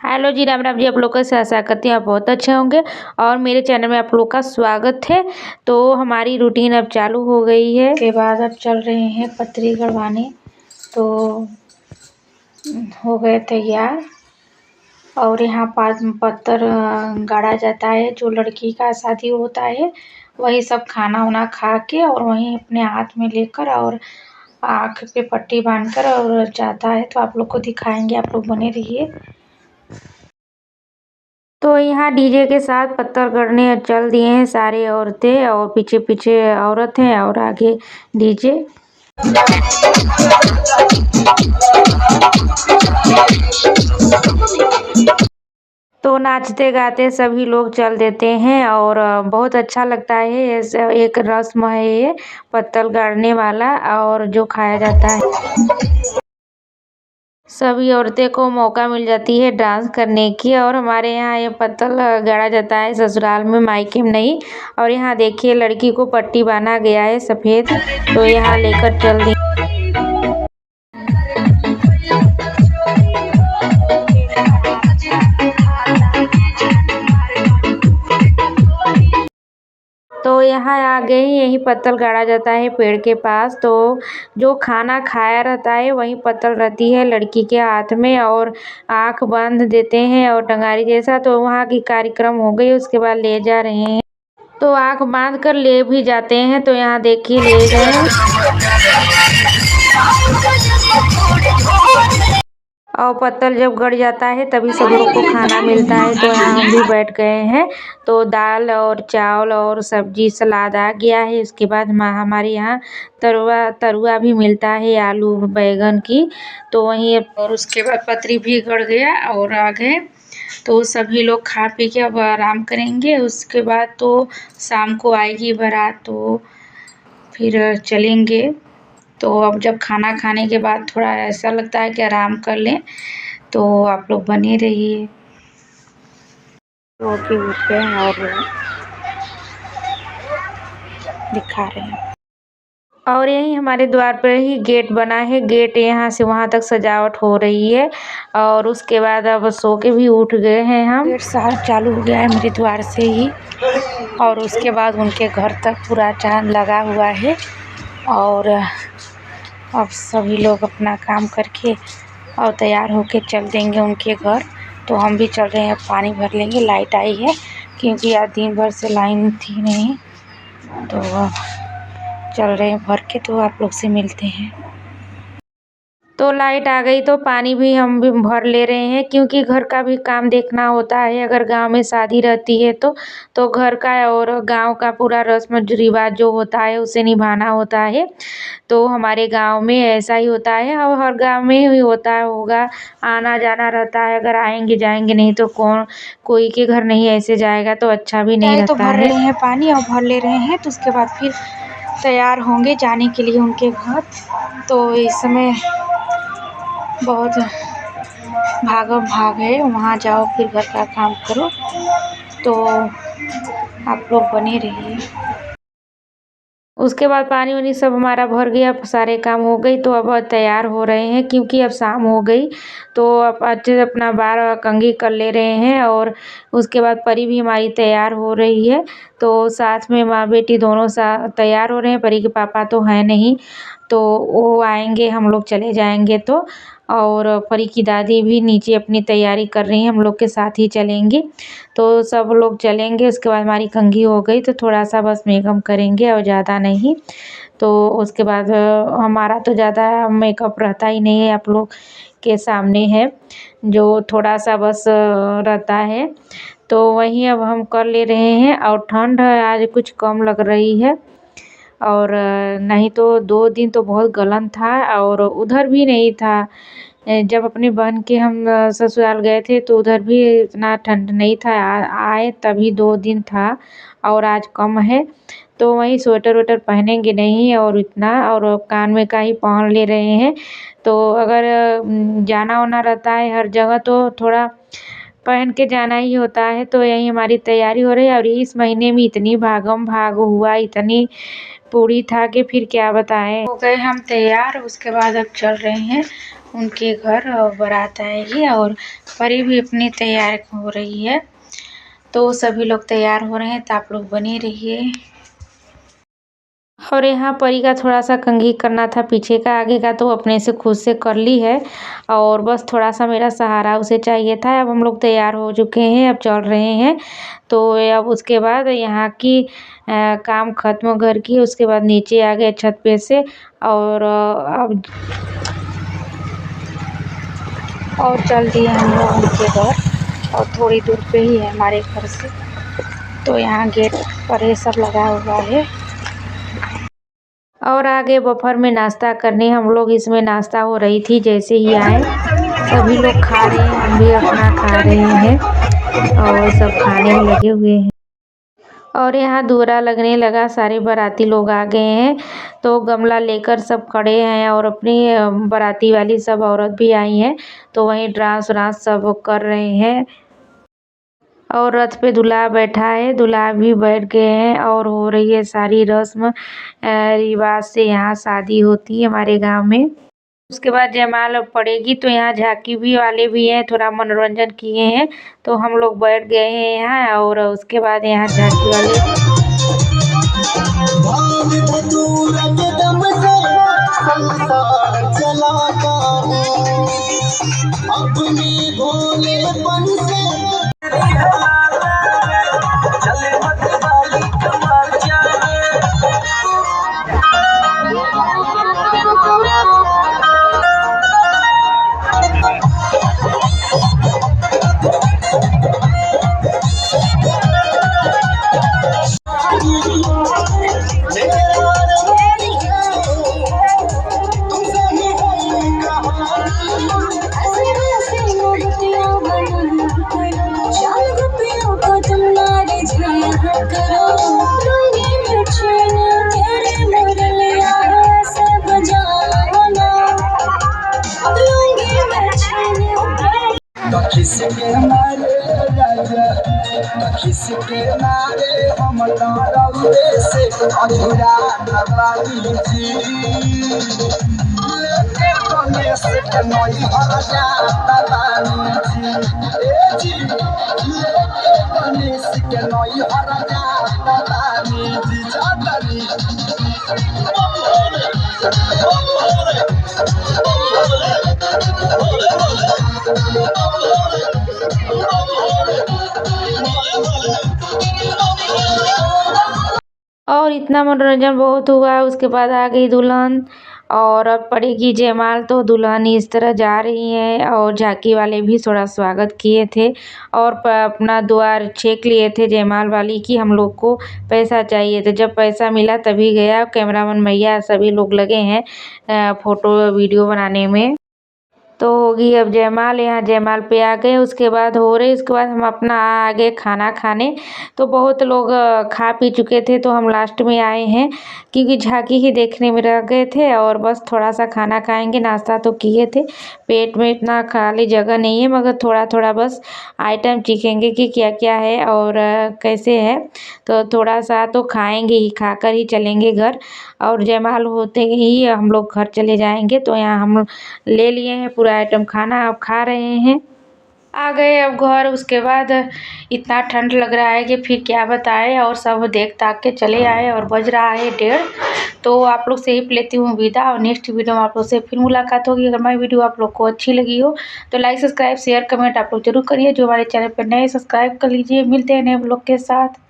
Hello जी, राम राम जी। आप लोग कैसे आशा करती हैं आप बहुत अच्छे होंगे और मेरे चैनल में आप लोग का स्वागत है। तो हमारी रूटीन अब चालू हो गई है के बाद अब चल रहे हैं पतरी गड़वाने। तो हो गए तैयार और यहाँ पत्थर गाड़ा जाता है। जो लड़की का शादी होता है वही सब खाना वाना खा के और वहीं अपने हाथ में लेकर और आँख पे पट्टी बांधकर और जाता है। तो आप लोग को दिखाएंगे, आप लोग बने रहिए। तो यहाँ डीजे के साथ पत्थर गड़ने चल दिए हैं सारे औरतें और पीछे पीछे औरत हैं और आगे डीजे। तो नाचते गाते सभी लोग चल देते हैं और बहुत अच्छा लगता है। ऐसा एक रस्म है ये पत्थर गाड़ने वाला और जो खाया जाता है। सभी औरतें को मौका मिल जाती है डांस करने की। और हमारे यहाँ ये पत्थर गाड़ा जाता है ससुराल में, मायके में नहीं। और यहाँ देखिए लड़की को पट्टी बांधा गया है सफ़ेद, तो यहाँ लेकर चल दी। तो यहाँ आ गए, यही पत्तल गाड़ा जाता है पेड़ के पास। तो जो खाना खाया रहता है वही पत्तल रहती है लड़की के हाथ में और आँख बांध देते हैं और टंगारी जैसा। तो वहाँ की कार्यक्रम हो गई, उसके बाद ले जा रहे हैं। तो आँख बांध कर ले भी जाते हैं। तो यहाँ देखिए ले गए और पत्तल जब गड़ जाता है तभी सब लोग को खाना मिलता है। तो यहाँ हम भी बैठ गए हैं। तो दाल और चावल और सब्जी सलाद आ गया है। उसके बाद हमारे यहाँ तरुआ भी मिलता है आलू बैगन की। तो वहीं और उसके बाद पतरी भी गड़ गया और आ गए। तो सभी लोग खा पी के अब आराम करेंगे। उसके बाद तो शाम को आएगी बारात, तो फिर चलेंगे। तो अब जब खाना खाने के बाद थोड़ा ऐसा लगता है कि आराम कर लें, तो आप लोग बने रहिए। सो के उठ गए और दिखा रहे हैं। और यही हमारे द्वार पर ही गेट बना है। गेट यहाँ से वहाँ तक सजावट हो रही है। और उसके बाद अब सो के भी उठ गए हैं हम। गेट साहब चालू हो गया है मेरे द्वार से ही और उसके बाद उनके घर तक पूरा चाँद लगा हुआ है। और अब सभी लोग अपना काम करके और तैयार होके चल देंगे उनके घर। तो हम भी चल रहे हैं, पानी भर लेंगे। लाइट आई है क्योंकि आज दिन भर से लाइन थी नहीं, तो चल रहे हैं भर के। तो आप लोग से मिलते हैं। तो लाइट आ गई तो पानी भी हम भी भर ले रहे हैं क्योंकि घर का भी काम देखना होता है। अगर गांव में शादी रहती है तो घर का और गांव का पूरा रस्म रिवाज जो होता है उसे निभाना होता है। तो हमारे गांव में ऐसा ही होता है और हर गांव में ही होता होगा, आना जाना रहता है। अगर आएंगे जाएंगे नहीं तो कोई के घर नहीं ऐसे जाएगा तो अच्छा भी नहीं लगता है। तो भर रहे हैं पानी और भर ले रहे हैं। तो उसके बाद फिर तैयार होंगे जाने के लिए उनके घर। तो इस समय बहुत भागम भाग है, वहाँ जाओ फिर घर का काम करो। तो आप लोग बने रहिए। उसके बाद पानी वानी सब हमारा भर गया, सारे काम हो गई। तो अब तैयार हो रहे हैं क्योंकि अब शाम हो गई। तो अब अच्छे से अपना बाल कंघी कर ले रहे हैं और उसके बाद परी भी हमारी तैयार हो रही है। तो साथ में माँ बेटी दोनों तैयार हो रहे हैं। परी के पापा तो हैं नहीं, तो वो आएंगे, हम लोग चले जाएंगे। तो और परी की दादी भी नीचे अपनी तैयारी कर रही हैं, हम लोग के साथ ही चलेंगे। तो सब लोग चलेंगे। उसके बाद हमारी कंघी हो गई तो थोड़ा सा बस मेकअप करेंगे और ज़्यादा नहीं। तो उसके बाद हमारा तो ज़्यादा मेकअप रहता ही नहीं है, आप लोग के सामने है जो थोड़ा सा बस रहता है। तो वहीं अब हम कर ले रहे हैं। और ठंड आज कुछ कम लग रही है और नहीं तो 2 दिन तो बहुत गलन था और उधर भी नहीं था। जब अपनी बहन के हम ससुराल गए थे तो उधर भी इतना ठंड नहीं था। आए तभी 2 दिन था और आज कम है। तो वही स्वेटर वेटर पहनेंगे नहीं और इतना, और कान में का ही पहन ले रहे हैं। तो अगर जाना वाना रहता है हर जगह तो थोड़ा पहन के जाना ही होता है। तो यही हमारी तैयारी हो रही है। और इस महीने में इतनी भागम भाग हुआ, इतनी पूरी था कि फिर क्या बताएं। हो गए हम तैयार। उसके बाद अब चल रहे हैं उनके घर बारात आएगी और परी भी अपनी तैयार हो रही है। तो सभी लोग तैयार हो रहे हैं, तो आप लोग बने रहिए। और यहाँ परी का थोड़ा-सा कंघी करना था पीछे का, आगे का तो अपने से खुद से कर ली है और बस थोड़ा-सा मेरा सहारा उसे चाहिए था। अब हम लोग तैयार हो चुके हैं, अब चल रहे हैं। तो अब उसके बाद यहाँ की काम ख़त्म घर की, उसके बाद नीचे आ गए छत पे से और अब चल दिए हम लोग उनके घर और थोड़ी दूर पे ही है हमारे घर से। तो यहाँ गेट पर ये सब लगा हुआ है। और आगे बफर में नाश्ता करने हम लोग, इसमें नाश्ता हो रही थी। जैसे ही आए सभी लोग खा रहे हैं, हम भी अपना खा रहे हैं और सब खाने में लगे हुए हैं। और यहाँ दूरा लगने लगा, सारे बाराती लोग आ गए हैं। तो गमला लेकर सब खड़े हैं और अपनी बाराती वाली सब औरत भी आई हैं, तो वहीं डांस वांस सब कर रहे हैं। और रथ पे दूल्हा बैठा है, दूल्हा भी बैठ गए हैं और हो रही है सारी रस्म रिवाज से यहाँ शादी होती है हमारे गांव में। उसके बाद जयमाल पड़ेगी, तो यहाँ झांकी भी वाले भी हैं, थोड़ा मनोरंजन किए हैं, तो हम लोग बैठ गए हैं यहाँ। और उसके बाद यहाँ झांकी वाले अपनी भोलेपन से किसके मारे राजा, किसके मारे हम लौटे से अधूरा नवाली जी, लेके कने से कनई हर जाता बानी जी, ए जी लेके कने से कनई हर जाता बानी जी, जातनी और इतना मनोरंजन बहुत हुआ। उसके बाद आ गई दुल्हन और अब पड़ेगी जयमाल। तो दुल्हन इस तरह जा रही है और झांकी वाले भी थोड़ा स्वागत किए थे और अपना द्वार छेक लिए थे जयमाल वाली की हम लोग को पैसा चाहिए। तो जब पैसा मिला तभी गया। कैमरामैन भैया सभी लोग लगे हैं फ़ोटो वीडियो बनाने में। तो होगी अब जयमाल, यहाँ जयमाल पे आ गए। उसके बाद हो रही, उसके बाद हम अपना आ गए खाना खाने। तो बहुत लोग खा पी चुके थे, तो हम लास्ट में आए हैं क्योंकि झांकी ही देखने में रह गए थे और बस थोड़ा सा खाना खाएंगे। नाश्ता तो किए थे, पेट में इतना खाली जगह नहीं है, मगर थोड़ा थोड़ा बस आइटम चखेंगे कि क्या क्या है और कैसे है। तो थोड़ा सा तो खाएंगे ही, खाकर ही चलेंगे घर और जयमाल होते ही हम लोग घर चले जाएंगे। तो यहाँ हम ले लिए हैं पूरा आइटम खाना, अब खा रहे हैं। आ गए अब घर। उसके बाद इतना ठंड लग रहा है कि फिर क्या बताएं, और सब देख ताक के चले आए और बज रहा है 1:30। तो आप लोग से ही लेती हूँ विदा और नेक्स्ट वीडियो में आप लोग से फिर मुलाकात होगी। अगर हमारी वीडियो आप लोग को अच्छी लगी हो तो लाइक सब्सक्राइब शेयर कमेंट आप लोग जरूर करिए। जो हमारे चैनल पर नए सब्सक्राइब कर लीजिए। मिलते हैं नए ब्लॉग के साथ।